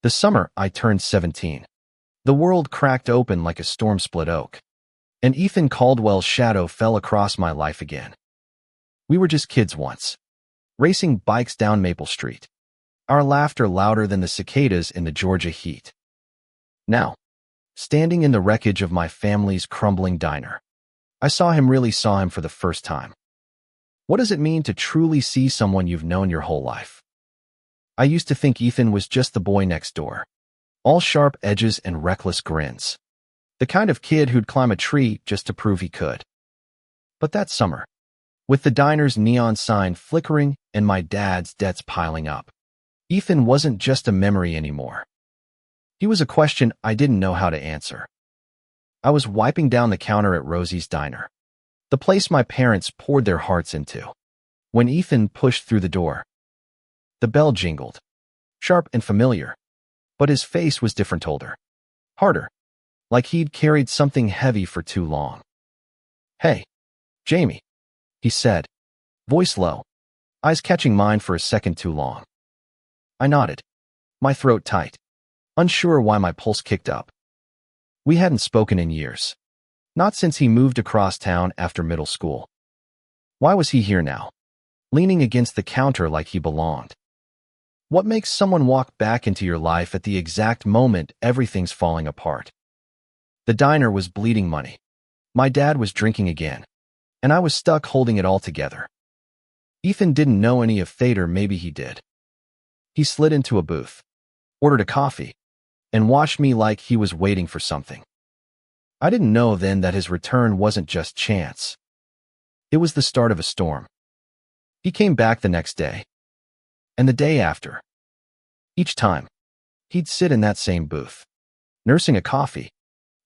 The summer I turned 17. The world cracked open like a storm-split oak, and Ethan Caldwell's shadow fell across my life again. We were just kids once, racing bikes down Maple Street, our laughter louder than the cicadas in the Georgia heat. Now, standing in the wreckage of my family's crumbling diner, I saw him for the first time. What does it mean to truly see someone you've known your whole life? I used to think Ethan was just the boy next door, all sharp edges and reckless grins, the kind of kid who'd climb a tree just to prove he could. But that summer, with the diner's neon sign flickering and my dad's debts piling up, Ethan wasn't just a memory anymore. He was a question I didn't know how to answer. I was wiping down the counter at Rosie's Diner, the place my parents poured their hearts into, when Ethan pushed through the door. The bell jingled, sharp and familiar, but his face was different, older, harder, like he'd carried something heavy for too long. "Hey, Jamie," he said, voice low, eyes catching mine for a second too long. I nodded, my throat tight, unsure why my pulse kicked up. We hadn't spoken in years, not since he moved across town after middle school. Why was he here now, leaning against the counter like he belonged? What makes someone walk back into your life at the exact moment everything's falling apart? The diner was bleeding money. My dad was drinking again, and I was stuck holding it all together. Ethan didn't know any of fate, or maybe he did. He slid into a booth, ordered a coffee, and watched me like he was waiting for something. I didn't know then that his return wasn't just chance. It was the start of a storm. He came back the next day, and the day after. Each time, he'd sit in that same booth, nursing a coffee,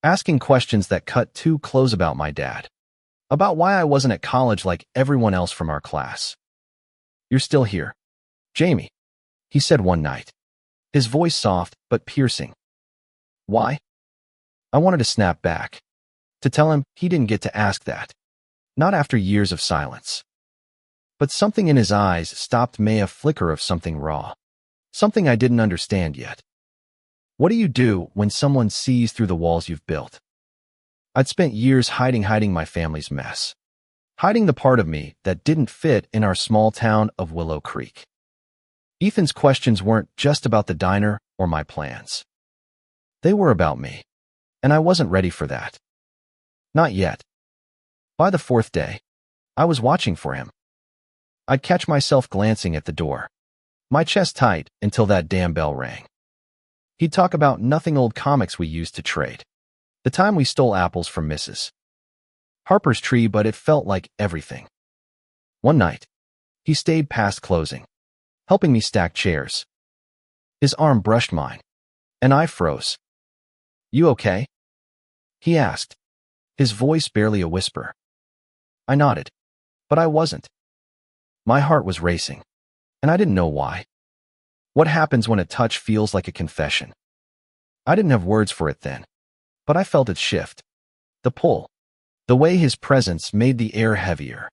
asking questions that cut too close about my dad, about why I wasn't at college like everyone else from our class. "You're still here, Jamie," he said one night, his voice soft but piercing. "Why?" I wanted to snap back, to tell him he didn't get to ask that, not after years of silence. But something in his eyes stopped me, a flicker of something raw, something I didn't understand yet. What do you do when someone sees through the walls you've built? I'd spent years hiding my family's mess, hiding the part of me that didn't fit in our small town of Willow Creek. Ethan's questions weren't just about the diner or my plans. They were about me, and I wasn't ready for that. Not yet. By the fourth day, I was watching for him. I'd catch myself glancing at the door, my chest tight until that damn bell rang. He'd talk about nothing, old comics we used to trade, the time we stole apples from Mrs. Harper's tree, but it felt like everything. One night, he stayed past closing, helping me stack chairs. His arm brushed mine, and I froze. "You okay?" he asked, his voice barely a whisper. I nodded, but I wasn't. My heart was racing, and I didn't know why. What happens when a touch feels like a confession? I didn't have words for it then, but I felt it shift. The pull, the way his presence made the air heavier.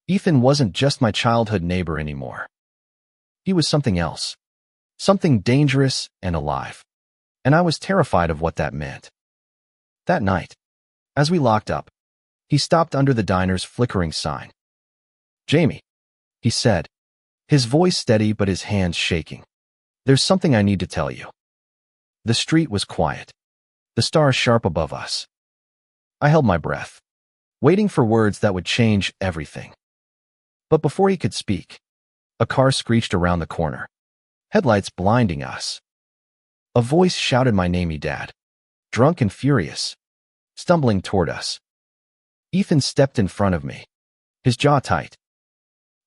Ethan wasn't just my childhood neighbor anymore. He was something else, something dangerous and alive, and I was terrified of what that meant. That night, as we locked up, he stopped under the diner's flickering sign. "Jamie," he said, his voice steady but his hands shaking. "There's something I need to tell you." The street was quiet, the stars sharp above us. I held my breath, waiting for words that would change everything. But before he could speak, a car screeched around the corner, headlights blinding us. A voice shouted my name, Dad, drunk and furious, stumbling toward us. Ethan stepped in front of me, his jaw tight.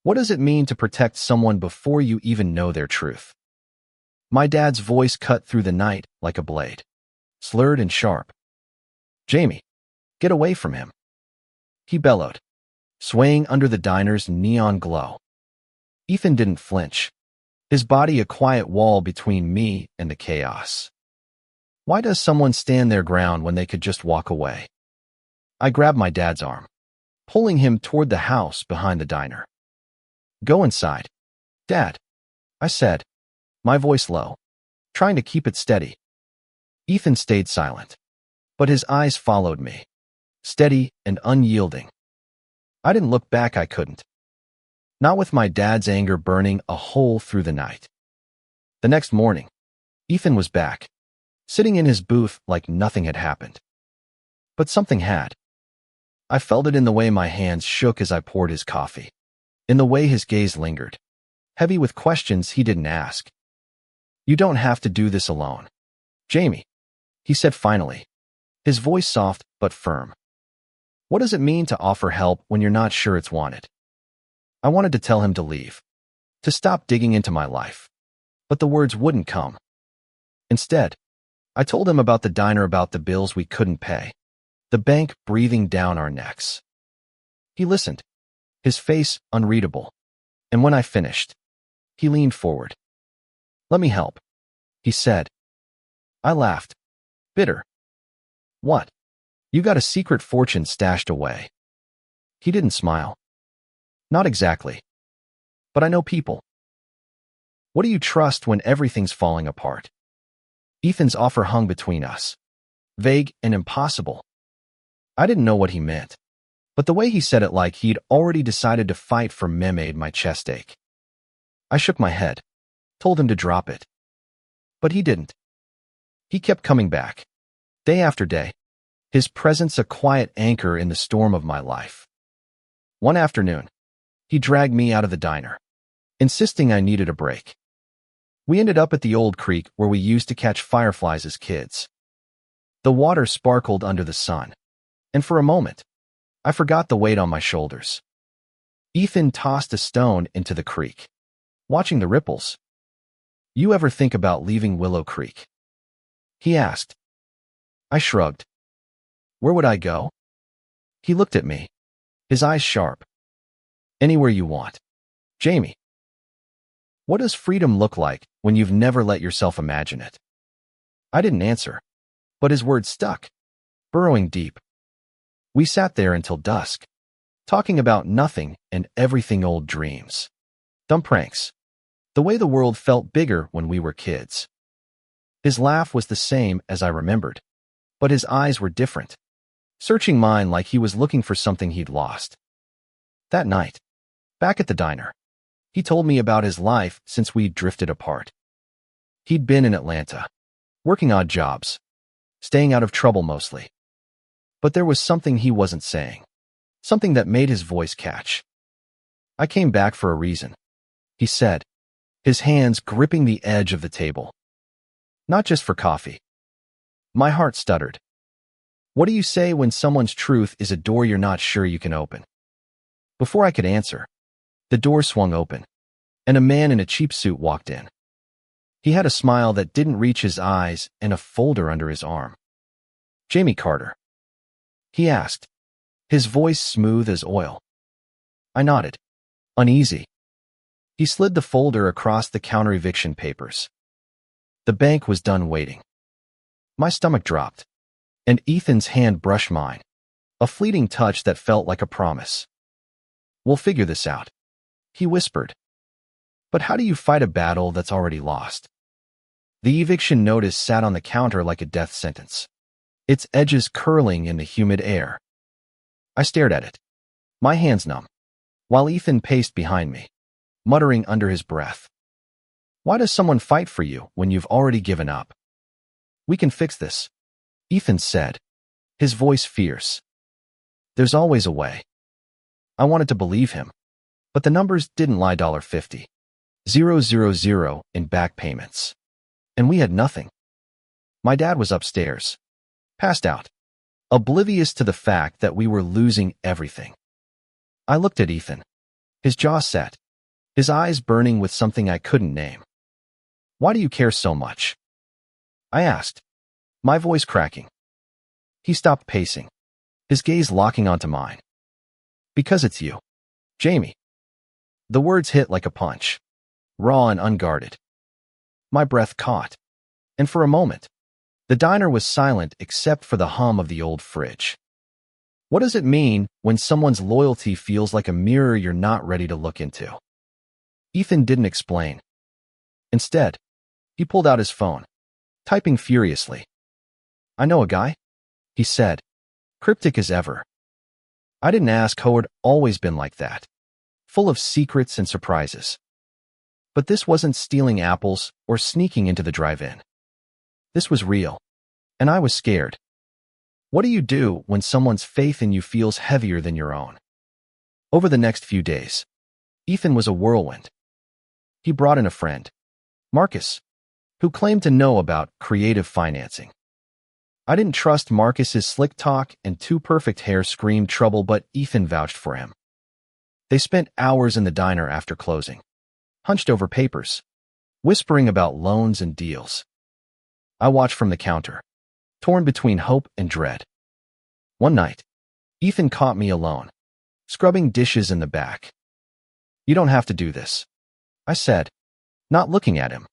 What does it mean to protect someone before you even know their truth? My dad's voice cut through the night like a blade, slurred and sharp. "Jamie, get away from him," he bellowed, swaying under the diner's neon glow. Ethan didn't flinch, his body a quiet wall between me and the chaos. Why does someone stand their ground when they could just walk away? I grabbed my dad's arm, pulling him toward the house behind the diner. "Go inside, Dad," I said, my voice low. trying to keep it steady. Ethan stayed silent, but his eyes followed me, steady and unyielding. I didn't look back, I couldn't. Not with my dad's anger burning a hole through the night. The next morning, Ethan was back, sitting in his booth like nothing had happened. But something had. I felt it in the way my hands shook as I poured his coffee, in the way his gaze lingered, heavy with questions he didn't ask. "You don't have to do this alone, Jamie," he said finally, his voice soft but firm. "What does it mean to offer help when you're not sure it's wanted?" I wanted to tell him to leave, to stop digging into my life, but the words wouldn't come. Instead, I told him about the diner, about the bills we couldn't pay, the bank breathing down our necks. He listened, his face unreadable, and when I finished, he leaned forward. "Let me help," he said. I laughed, bitter. "What? You got a secret fortune stashed away?" He didn't smile. "Not exactly. But I know people." "What do you trust when everything's falling apart?" Ethan's offer hung between us, vague and impossible. I didn't know what he meant, but the way he said it, like he'd already decided to fight for me, made my chest ache. I shook my head, told him to drop it. But he didn't. He kept coming back, day after day, his presence a quiet anchor in the storm of my life. One afternoon, he dragged me out of the diner, insisting I needed a break. We ended up at the old creek where we used to catch fireflies as kids. The water sparkled under the sun, and for a moment, I forgot the weight on my shoulders. Ethan tossed a stone into the creek, watching the ripples. "You ever think about leaving Willow Creek?" he asked. I shrugged. "Where would I go?" He looked at me, his eyes sharp. "Anywhere you want, Jamie." What does freedom look like when you've never let yourself imagine it? I didn't answer, but his words stuck, burrowing deep. We sat there until dusk, talking about nothing and everything, old dreams, dumb pranks, the way the world felt bigger when we were kids. His laugh was the same as I remembered, but his eyes were different, searching mine like he was looking for something he'd lost. That night, back at the diner, he told me about his life since we'd drifted apart. He'd been in Atlanta, working odd jobs, staying out of trouble mostly. But there was something he wasn't saying, something that made his voice catch. "I came back for a reason," he said, his hands gripping the edge of the table. "Not just for coffee." My heart stuttered. What do you say when someone's truth is a door you're not sure you can open? Before I could answer, the door swung open, and a man in a cheap suit walked in. He had a smile that didn't reach his eyes and a folder under his arm. "Jamie Carter?" he asked, his voice smooth as oil. I nodded, uneasy. He slid the folder across the counter, eviction papers. The bank was done waiting. My stomach dropped, and Ethan's hand brushed mine, a fleeting touch that felt like a promise. "We'll figure this out," he whispered. "But how do you fight a battle that's already lost?" The eviction notice sat on the counter like a death sentence, its edges curling in the humid air. I stared at it, my hands numb, while Ethan paced behind me, muttering under his breath. "Why does someone fight for you when you've already given up?" "We can fix this," Ethan said, his voice fierce. "There's always a way." I wanted to believe him, but the numbers didn't lie. $50,000 in back payments. And we had nothing. My dad was upstairs, passed out, oblivious to the fact that we were losing everything. I looked at Ethan, his jaw set, his eyes burning with something I couldn't name. "Why do you care so much?" I asked, my voice cracking. He stopped pacing, his gaze locking onto mine. "Because it's you, Jamie." The words hit like a punch, raw and unguarded. My breath caught, and for a moment, the diner was silent except for the hum of the old fridge. What does it mean when someone's loyalty feels like a mirror you're not ready to look into? Ethan didn't explain. Instead, He pulled out his phone, typing furiously. "I know a guy," he said, cryptic as ever. I didn't ask how it had always been like that, full of secrets and surprises. But this wasn't stealing apples or sneaking into the drive-in. This was real, and I was scared. What do you do when someone's faith in you feels heavier than your own? Over the next few days, Ethan was a whirlwind. He brought in a friend, Marcus, who claimed to know about creative financing. I didn't trust Marcus's slick talk and too perfect hair screamed trouble, but Ethan vouched for him. They spent hours in the diner after closing, hunched over papers, whispering about loans and deals. I watched from the counter, torn between hope and dread. One night, Ethan caught me alone, scrubbing dishes in the back. "You don't have to do this," I said, not looking at him.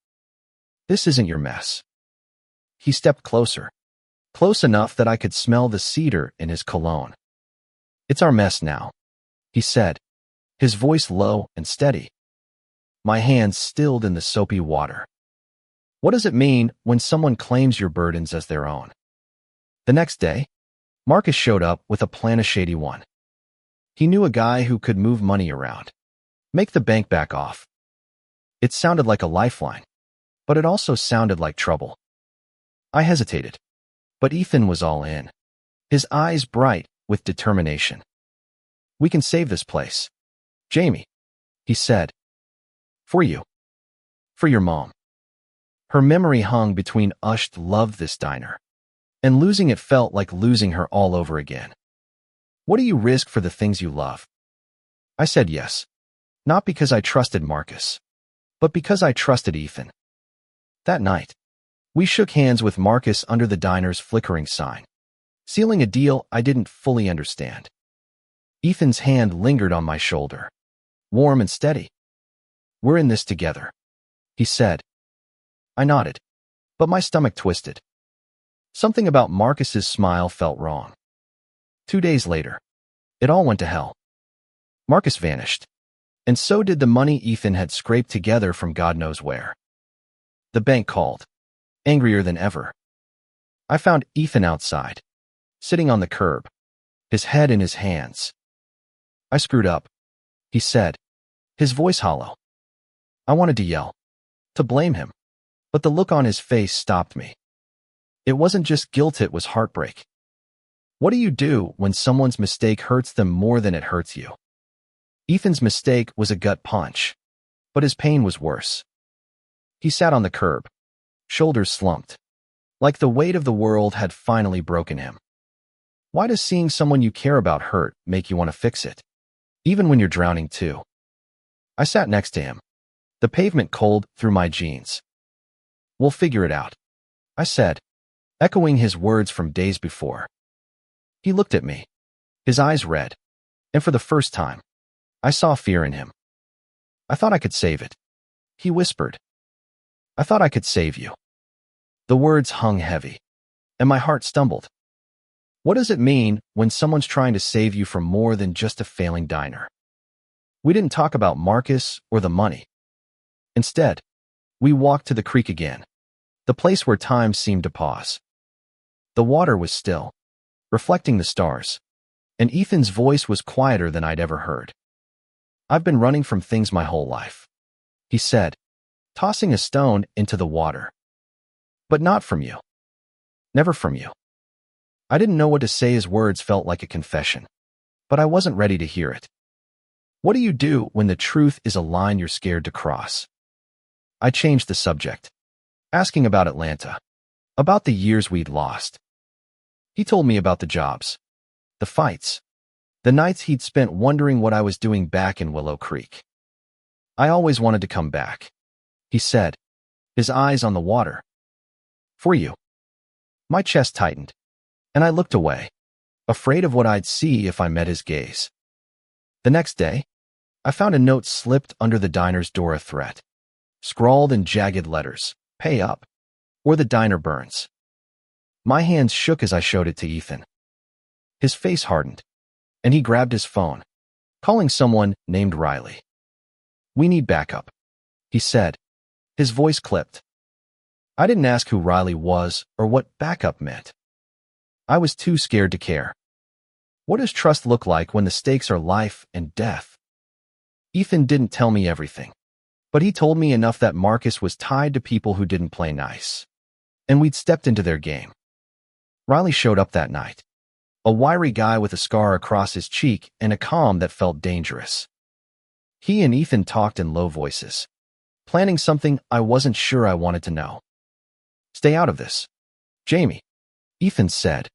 "This isn't your mess." He stepped closer, close enough that I could smell the cedar in his cologne. "It's our mess now," he said, his voice low and steady. My hands stilled in the soapy water. What does it mean when someone claims your burdens as their own? The next day, Marcus showed up with a plan, a shady one. He knew a guy who could move money around, make the bank back off. It sounded like a lifeline, but it also sounded like trouble. I hesitated, but Ethan was all in, his eyes bright with determination. "We can save this place, Jamie," he said. "For you. For your mom." Her memory hung between us. Loved this diner, and losing it felt like losing her all over again. "What do you risk for the things you love?" I said yes, not because I trusted Marcus, but because I trusted Ethan. That night, we shook hands with Marcus under the diner's flickering sign, sealing a deal I didn't fully understand. Ethan's hand lingered on my shoulder, warm and steady. "We're in this together," he said. I nodded, but my stomach twisted. Something about Marcus's smile felt wrong. 2 days later, it all went to hell. Marcus vanished, and so did the money Ethan had scraped together from God knows where. The bank called, angrier than ever. I found Ethan outside, sitting on the curb, his head in his hands. "I screwed up," he said, his voice hollow. I wanted to yell, to blame him, but the look on his face stopped me. It wasn't just guilt, it was heartbreak. What do you do when someone's mistake hurts them more than it hurts you? Ethan's mistake was a gut punch, but his pain was worse. He sat on the curb, shoulders slumped, like the weight of the world had finally broken him. Why does seeing someone you care about hurt make you want to fix it, even when you're drowning too? I sat next to him, the pavement cold through my jeans. "We'll figure it out," I said, echoing his words from days before. He looked at me, his eyes red, and for the first time, I saw fear in him. "I thought I could save it," he whispered. "I thought I could save you." The words hung heavy, and my heart stumbled. What does it mean when someone's trying to save you from more than just a failing diner? We didn't talk about Marcus or the money. Instead, we walked to the creek again, the place where time seemed to pause. The water was still, reflecting the stars, and Ethan's voice was quieter than I'd ever heard. "I've been running from things my whole life," he said, tossing a stone into the water. "But not from you. Never from you." I didn't know what to say. His words felt like a confession, but I wasn't ready to hear it. What do you do when the truth is a line you're scared to cross? I changed the subject, asking about Atlanta, about the years we'd lost. He told me about the jobs, the fights, the nights he'd spent wondering what I was doing back in Willow Creek. "I always wanted to come back," he said, his eyes on the water. "For you." My chest tightened, and I looked away, afraid of what I'd see if I met his gaze. The next day, I found a note slipped under the diner's door, a threat, scrawled in jagged letters, "Pay up, or the diner burns." My hands shook as I showed it to Ethan. His face hardened, and he grabbed his phone, calling someone named Riley. "We need backup," he said, his voice clipped. I didn't ask who Riley was or what backup meant. I was too scared to care. What does trust look like when the stakes are life and death? Ethan didn't tell me everything, but he told me enough that Marcus was tied to people who didn't play nice, and we'd stepped into their game. Riley showed up that night, a wiry guy with a scar across his cheek and a calm that felt dangerous. He and Ethan talked in low voices, planning something I wasn't sure I wanted to know. "Stay out of this, Jamie," Ethan said,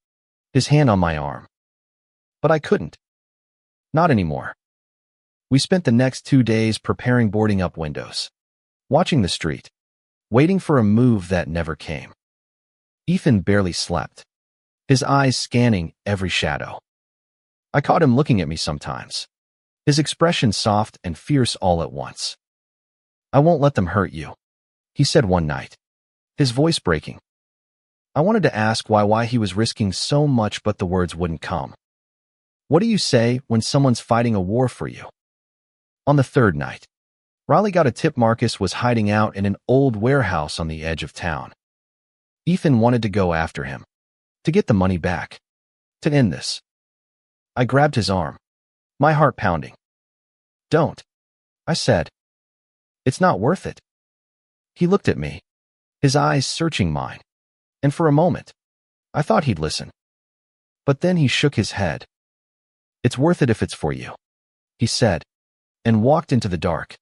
his hand on my arm. But I couldn't. Not anymore. We spent the next 2 days preparing boarding up windows, watching the street, waiting for a move that never came. Ethan barely slept, his eyes scanning every shadow. I caught him looking at me sometimes, his expression soft and fierce all at once. "I won't let them hurt you," he said one night, his voice breaking. I wanted to ask why he was risking so much, but the words wouldn't come. What do you say when someone's fighting a war for you? On the third night, Riley got a tip Marcus was hiding out in an old warehouse on the edge of town. Ethan wanted to go after him, to get the money back, to end this. I grabbed his arm, my heart pounding. "Don't," I said. "It's not worth it." He looked at me, his eyes searching mine, and for a moment, I thought he'd listen. But then he shook his head. "It's worth it if it's for you," he said, and walked into the dark.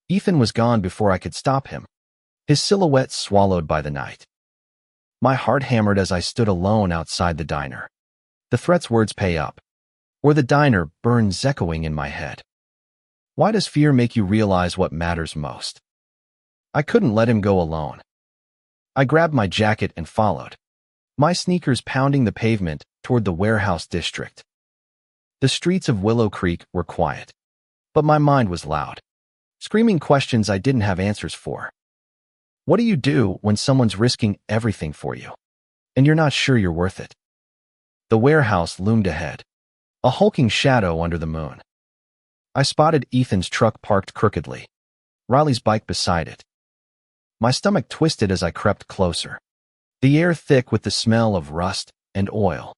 Ethan was gone before I could stop him, his silhouette swallowed by the night. My heart hammered as I stood alone outside the diner. The threat's words pay up, or the diner burns echoing in my head. Why does fear make you realize what matters most? I couldn't let him go alone. I grabbed my jacket and followed, my sneakers pounding the pavement toward the warehouse district. The streets of Willow Creek were quiet, but my mind was loud, screaming questions I didn't have answers for. What do you do when someone's risking everything for you, and you're not sure you're worth it? The warehouse loomed ahead, a hulking shadow under the moon. I spotted Ethan's truck parked crookedly, Riley's bike beside it. My stomach twisted as I crept closer, the air thick with the smell of rust and oil.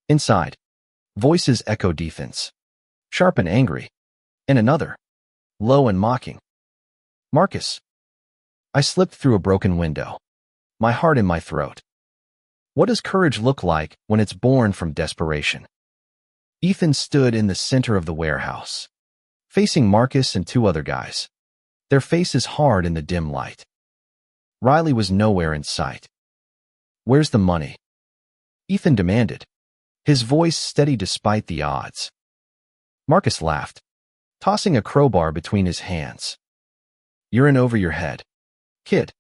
Inside, voices echoed Ethan's, sharp and angry, and another, low and mocking. "Marcus." I slipped through a broken window, my heart in my throat. What does courage look like when it's born from desperation? Ethan stood in the center of the warehouse, facing Marcus and 2 other guys, their faces hard in the dim light. Riley was nowhere in sight. "Where's the money?" Ethan demanded, his voice steady despite the odds. Marcus laughed, tossing a crowbar between his hands. "You're in over your head, kid."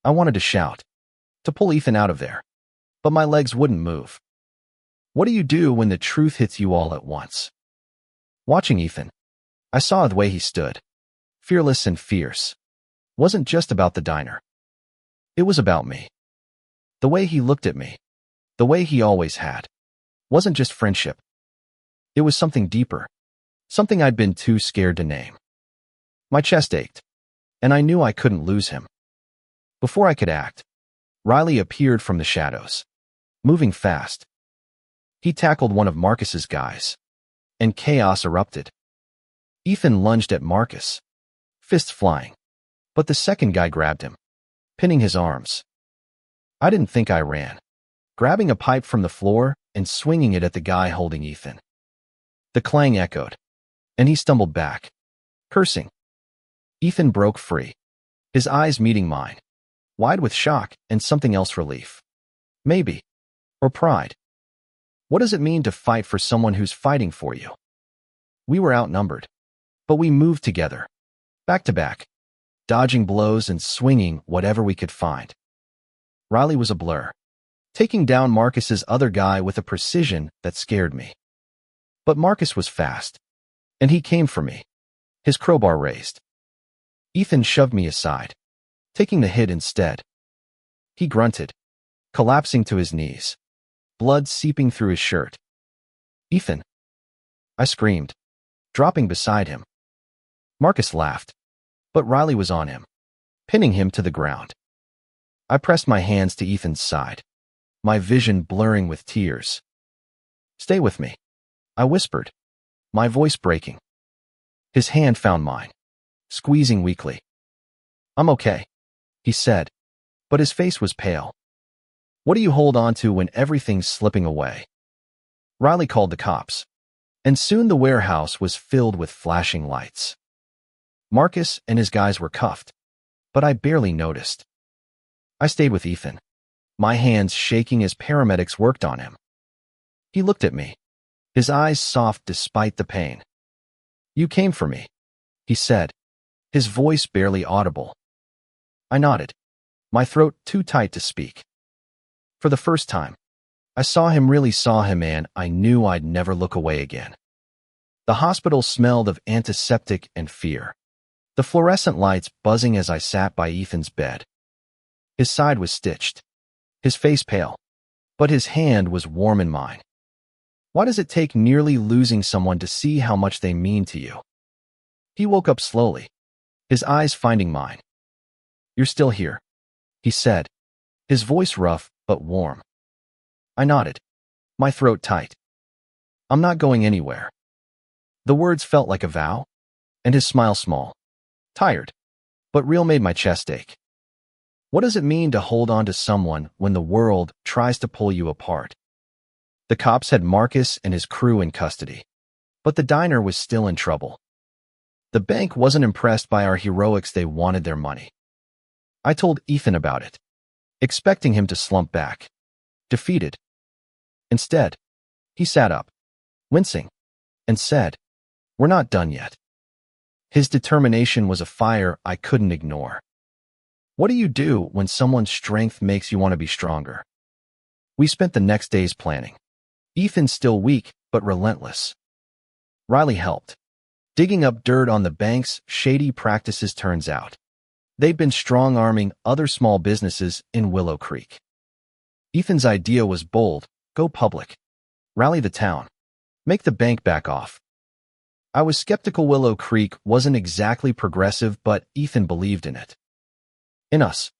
I wanted to shout, to pull Ethan out of there, but my legs wouldn't move. What do you do when the truth hits you all at once? Watching Ethan, I saw the way he stood, fearless and fierce. Wasn't just about the diner. It was about me. The way he looked at me, the way he always had, wasn't just friendship. It was something deeper, something I'd been too scared to name. My chest ached, and I knew I couldn't lose him. Before I could act, Riley appeared from the shadows, moving fast. He tackled one of Marcus's guys, and chaos erupted. Ethan lunged at Marcus, fists flying, but the second guy grabbed him, pinning his arms. I didn't think I ran, grabbing a pipe from the floor and swinging it at the guy holding Ethan. The clang echoed, and he stumbled back, cursing. Ethan broke free, his eyes meeting mine, wide with shock and something else, relief. Maybe. Or pride. What does it mean to fight for someone who's fighting for you? We were outnumbered, but we moved together, back to back, dodging blows and swinging whatever we could find. Riley was a blur, taking down Marcus's other guy with a precision that scared me. But Marcus was fast, and he came for me, his crowbar raised. Ethan shoved me aside, taking the hit instead. He grunted, collapsing to his knees, blood seeping through his shirt. "Ethan!" I screamed, dropping beside him. Marcus laughed, but Riley was on him, pinning him to the ground. I pressed my hands to Ethan's side, my vision blurring with tears. "Stay with me," I whispered, my voice breaking. His hand found mine, squeezing weakly. "I'm okay," he said, but his face was pale. "What do you hold on to when everything's slipping away?" Riley called the cops, and soon the warehouse was filled with flashing lights. Marcus and his guys were cuffed, but I barely noticed. I stayed with Ethan, my hands shaking as paramedics worked on him. He looked at me, his eyes soft despite the pain. "You came for me," he said, his voice barely audible. I nodded, my throat too tight to speak. For the first time, I saw him, and I knew I'd never look away again. The hospital smelled of antiseptic and fear, the fluorescent lights buzzing as I sat by Ethan's bed. His side was stitched, his face pale, but his hand was warm in mine. Why does it take nearly losing someone to see how much they mean to you? He woke up slowly, his eyes finding mine. "You're still here," he said, his voice rough but warm. I nodded, my throat tight. "I'm not going anywhere." The words felt like a vow, and his smile small, tired, but real made my chest ache. What does it mean to hold on to someone when the world tries to pull you apart? The cops had Marcus and his crew in custody, but the diner was still in trouble. The bank wasn't impressed by our heroics, they wanted their money. I told Ethan about it, expecting him to slump back, defeated. Instead, he sat up, wincing, and said, "We're not done yet." His determination was a fire I couldn't ignore. What do you do when someone's strength makes you want to be stronger? We spent the next days planning. Ethan still weak, but relentless. Riley helped, digging up dirt on the bank's shady practices. Turns out, they'd been strong-arming other small businesses in Willow Creek. Ethan's idea was bold: go public, rally the town, make the bank back off. I was skeptical. Willow Creek wasn't exactly progressive, but Ethan believed in it. In us.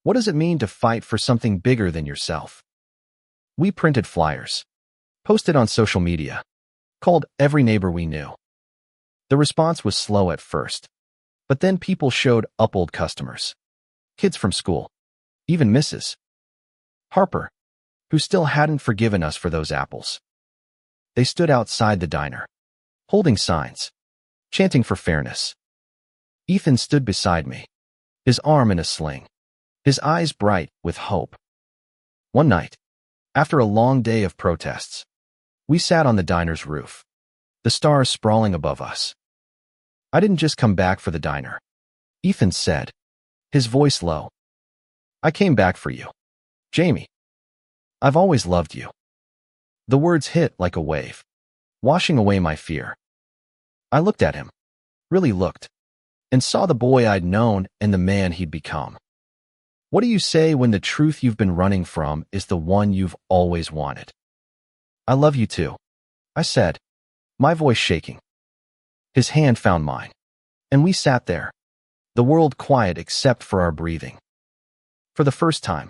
What does it mean to fight for something bigger than yourself? We printed flyers, posted on social media, called every neighbor we knew. The response was slow at first, but then people showed up, old customers, kids from school, even Mrs. Harper, who still hadn't forgiven us for those apples. They stood outside the diner, holding signs, chanting for fairness. Ethan stood beside me, his arm in a sling, his eyes bright with hope. One night, after a long day of protests, we sat on the diner's roof, the stars sprawling above us. "I didn't just come back for the diner," Ethan said, his voice low. "I came back for you, Jamie. I've always loved you." The words hit like a wave, washing away my fear. I looked at him, really looked, and saw the boy I'd known and the man he'd become. What do you say when the truth you've been running from is the one you've always wanted? "I love you too," I said, my voice shaking. His hand found mine, and we sat there, the world quiet except for our breathing. For the first time,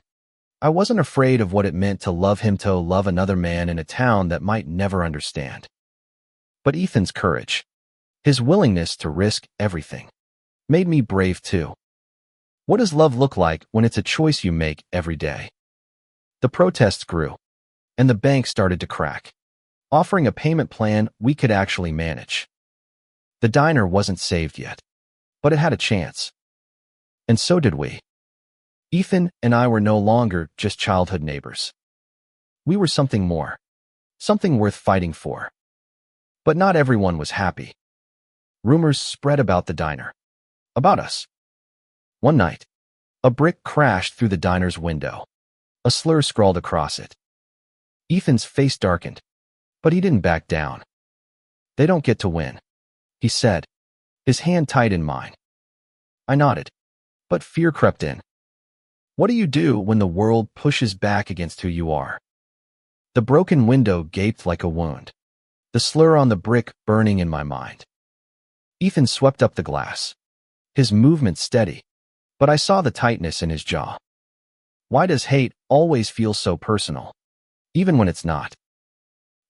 I wasn't afraid of what it meant to love him, to love another man in a town that might never understand. But Ethan's courage, his willingness to risk everything, made me brave too. What does love look like when it's a choice you make every day? The protests grew, and the bank started to crack, offering a payment plan we could actually manage. The diner wasn't saved yet, but it had a chance. And so did we. Ethan and I were no longer just childhood neighbors. We were something more, something worth fighting for. But not everyone was happy. Rumors spread about the diner, about us. One night, a brick crashed through the diner's window. A slur scrawled across it. Ethan's face darkened, but he didn't back down. "They don't get to win," he said, his hand tight in mine. I nodded, but fear crept in. What do you do when the world pushes back against who you are? The broken window gaped like a wound, the slur on the brick burning in my mind. Ethan swept up the glass, his movement steady, but I saw the tightness in his jaw. Why does hate always feel so personal, even when it's not?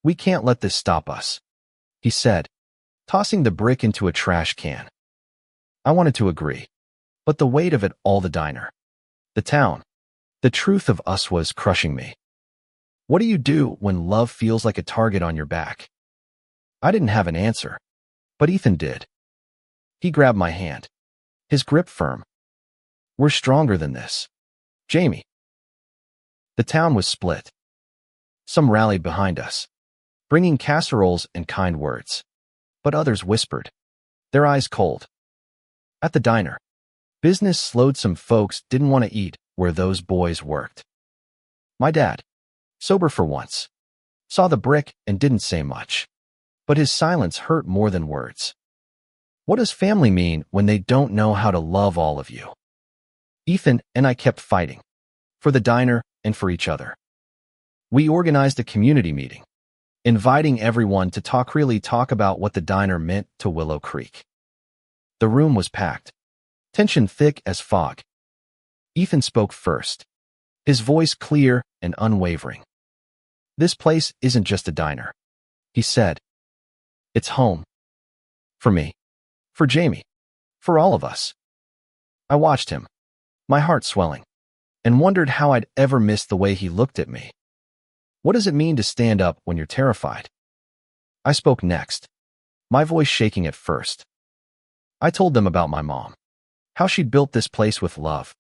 We can't let this stop us, he said, tossing the brick into a trash can. I wanted to agree, but the weight of it all, the diner, the town, the truth of us was crushing me. What do you do when love feels like a target on your back? I didn't have an answer, but Ethan did. He grabbed my hand, his grip firm. We're stronger than this, Jamie. The town was split. Some rallied behind us, bringing casseroles and kind words, but others whispered, their eyes cold. At the diner, business slowed. Some folks didn't want to eat where those boys worked. My dad, sober for once, saw the brick and didn't say much, but his silence hurt more than words. What does family mean when they don't know how to love all of you? Ethan and I kept fighting, for the diner and for each other. We organized a community meeting, inviting everyone to talk about what the diner meant to Willow Creek. The room was packed, tension thick as fog. Ethan spoke first, his voice clear and unwavering. This place isn't just a diner, he said. It's home. For me, for Jamie, for all of us. I watched him, my heart swelling, and wondered how I'd ever missed the way he looked at me. What does it mean to stand up when you're terrified? I spoke next, my voice shaking at first. I told them about my mom, how she'd built this place with love,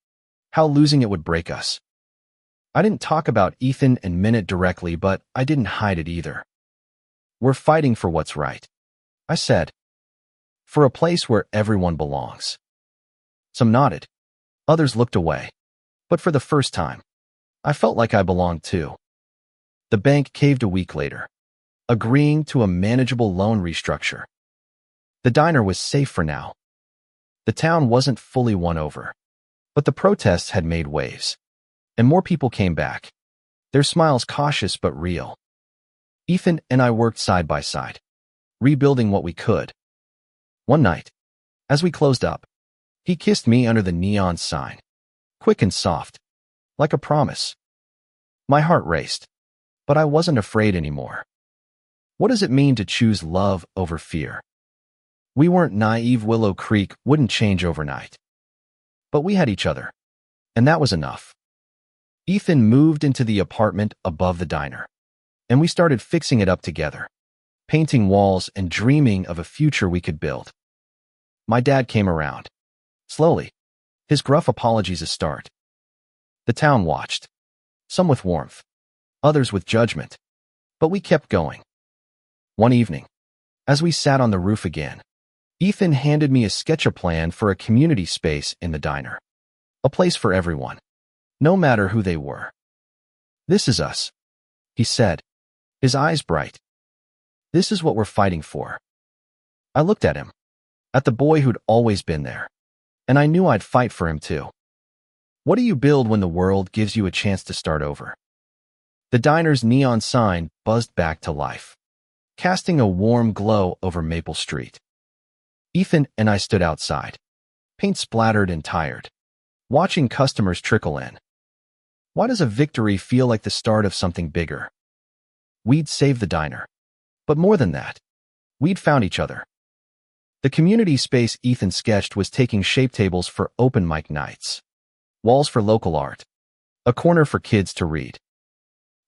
how losing it would break us. I didn't talk about Ethan and Minute directly, but I didn't hide it either. We're fighting for what's right, I said, for a place where everyone belongs. Some nodded, others looked away, but for the first time, I felt like I belonged too. The bank caved a week later, agreeing to a manageable loan restructure. The diner was safe for now. The town wasn't fully won over, but the protests had made waves, and more people came back, their smiles cautious but real. Ethan and I worked side by side, rebuilding what we could. One night, as we closed up, he kissed me under the neon sign, quick and soft, like a promise. My heart raced, but I wasn't afraid anymore. What does it mean to choose love over fear? We weren't naive. Willow Creek wouldn't change overnight. But we had each other, and that was enough. Ethan moved into the apartment above the diner, and we started fixing it up together, painting walls and dreaming of a future we could build. My dad came around, slowly, his gruff apologies a start. The town watched, some with warmth, others with judgment, but we kept going. One evening, as we sat on the roof again, Ethan handed me a sketch plan for a community space in the diner, a place for everyone, no matter who they were. This is us, he said, his eyes bright. This is what we're fighting for. I looked at him, at the boy who'd always been there, and I knew I'd fight for him too. What do you build when the world gives you a chance to start over? The diner's neon sign buzzed back to life, casting a warm glow over Maple Street. Ethan and I stood outside, paint splattered and tired, watching customers trickle in. Why does a victory feel like the start of something bigger? We'd saved the diner, but more than that, we'd found each other. The community space Ethan sketched was taking shape: tables for open mic nights, walls for local art, a corner for kids to read.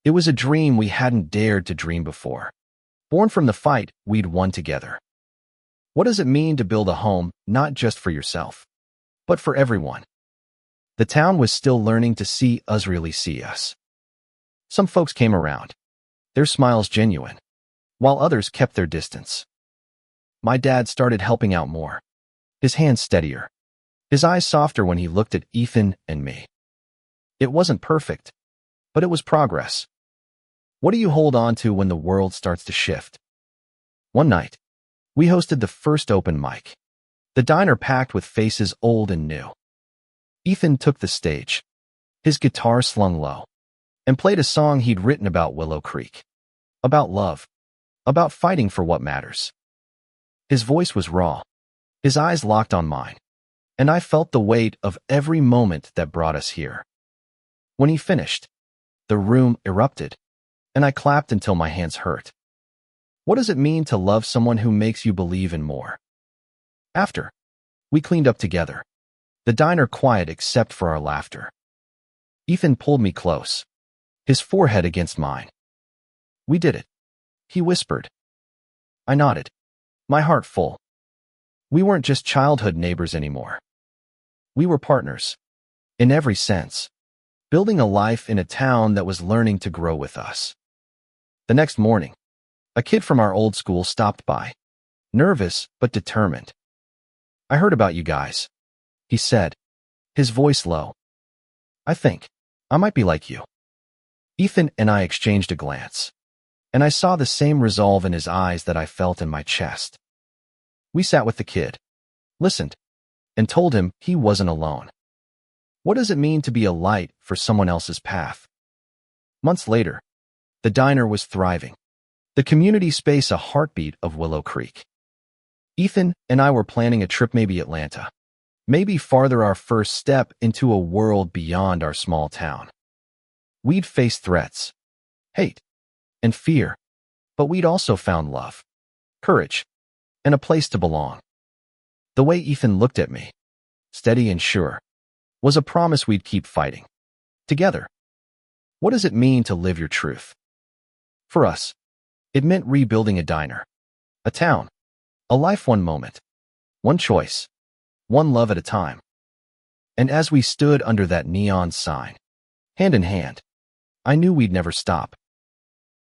It was a dream we hadn't dared to dream before, born from the fight we'd won together. What does it mean to build a home not just for yourself, but for everyone? The town was still learning to see us really see us. Some folks came around, their smiles genuine, while others kept their distance. My dad started helping out more, his hands steadier, his eyes softer when he looked at Ethan and me. It wasn't perfect, but it was progress. What do you hold on to when the world starts to shift? One night, we hosted the first open mic, the diner packed with faces old and new. Ethan took the stage, his guitar slung low, and played a song he'd written about Willow Creek, about love, about fighting for what matters. His voice was raw, his eyes locked on mine, and I felt the weight of every moment that brought us here. When he finished, the room erupted, and I clapped until my hands hurt. What does it mean to love someone who makes you believe in more? After, we cleaned up together, the diner quiet except for our laughter. Ethan pulled me close, his forehead against mine. We did it, he whispered. I nodded, my heart full. We weren't just childhood neighbors anymore. We were partners, in every sense, building a life in a town that was learning to grow with us. The next morning, a kid from our old school stopped by, nervous but determined. I heard about you guys, he said, his voice low. I think I might be like you. Ethan and I exchanged a glance, and I saw the same resolve in his eyes that I felt in my chest. We sat with the kid, listened, and told him he wasn't alone. What does it mean to be a light for someone else's path? Months later, the diner was thriving, the community space a heartbeat of Willow Creek. Ethan and I were planning a trip, maybe Atlanta, maybe farther, our first step into a world beyond our small town. We'd faced threats, hate, and fear, but we'd also found love, courage, and a place to belong. The way Ethan looked at me, steady and sure, was a promise we'd keep fighting. Together. What does it mean to live your truth? For us, it meant rebuilding a diner, a town, a life, one moment, one choice, one love at a time. And as we stood under that neon sign, hand in hand, I knew we'd never stop.